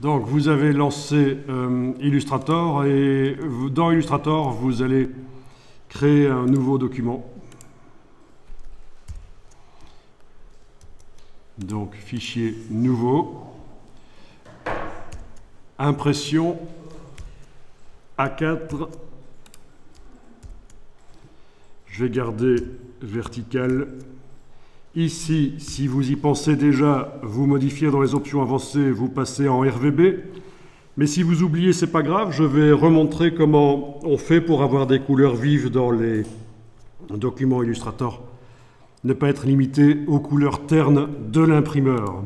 Donc vous avez lancé Illustrator et dans Illustrator, vous allez créer un nouveau document. Donc fichier nouveau, impression A4, je vais garder vertical. Ici, si vous y pensez déjà, vous modifiez dans les options avancées, vous passez en RVB. Mais si vous oubliez, c'est pas grave, je vais remontrer comment on fait pour avoir des couleurs vives dans les documents Illustrator. Ne pas être limité aux couleurs ternes de l'imprimeur.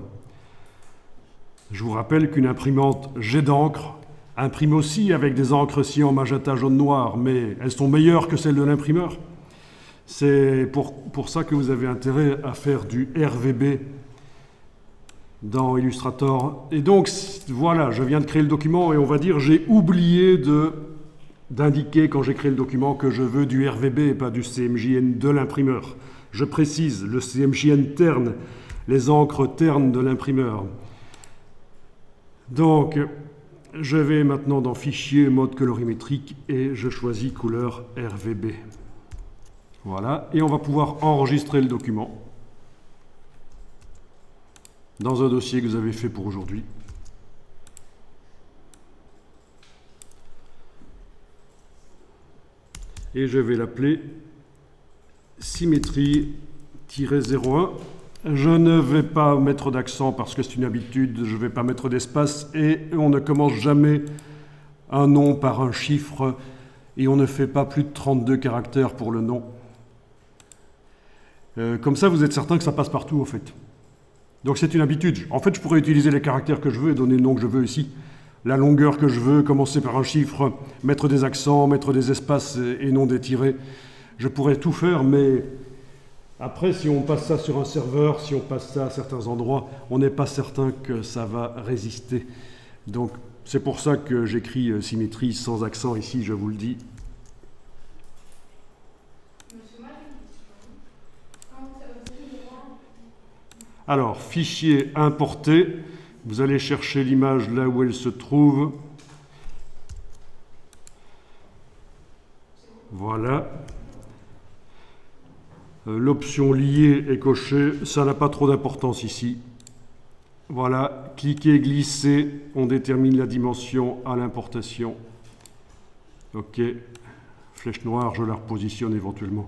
Je vous rappelle qu'une imprimante jet d'encre imprime aussi avec des encres cyan, magenta, jaune, noir, mais elles sont meilleures que celles de l'imprimeur. C'est pour ça que vous avez intérêt à faire du RVB dans Illustrator. Et donc, voilà, je viens de créer le document et on va dire j'ai oublié d'indiquer quand j'ai créé le document que je veux du RVB et pas du CMJN de l'imprimeur. Je précise, le CMJN terne, les encres ternes de l'imprimeur. Donc, je vais maintenant dans Fichier, mode colorimétrique et je choisis couleur RVB. Voilà, et on va pouvoir enregistrer le document dans un dossier que vous avez fait pour aujourd'hui. Et je vais l'appeler symétrie-01. Je ne vais pas mettre d'accent parce que c'est une habitude, je ne vais pas mettre d'espace et on ne commence jamais un nom par un chiffre et on ne fait pas plus de 32 caractères pour le nom. Comme ça, vous êtes certain que ça passe partout, en fait. Donc c'est une habitude. En fait, je pourrais utiliser les caractères que je veux et donner le nom que je veux ici. La longueur que je veux, commencer par un chiffre, mettre des accents, mettre des espaces et non des tirets. Je pourrais tout faire, mais après, si on passe ça sur un serveur, si on passe ça à certains endroits, on n'est pas certain que ça va résister. Donc c'est pour ça que j'écris symétrie sans accent ici, je vous le dis. Alors, fichier importé, vous allez chercher l'image là où elle se trouve. Voilà. L'option lier est cochée, ça n'a pas trop d'importance ici. Voilà, cliquez, glissez, on détermine la dimension à l'importation. OK, flèche noire, je la repositionne éventuellement.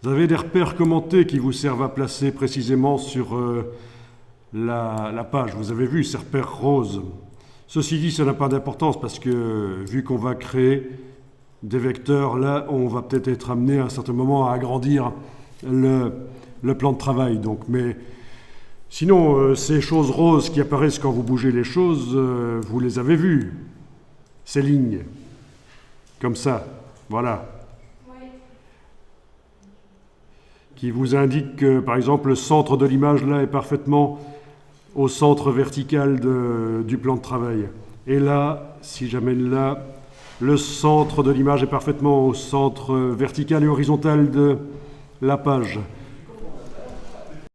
Vous avez des repères commentés qui vous servent à placer précisément sur la page. Vous avez vu ces repères roses. Ceci dit, ça n'a pas d'importance parce que vu qu'on va créer des vecteurs, là, on va peut-être être amené à un certain moment à agrandir le plan de travail. Donc, mais sinon, ces choses roses qui apparaissent quand vous bougez les choses, vous les avez vues. Ces lignes, comme ça, voilà. Qui vous indique que, par exemple, le centre de l'image, là, est parfaitement au centre vertical du plan de travail. Et là, si j'amène là, le centre de l'image est parfaitement au centre vertical et horizontal de la page.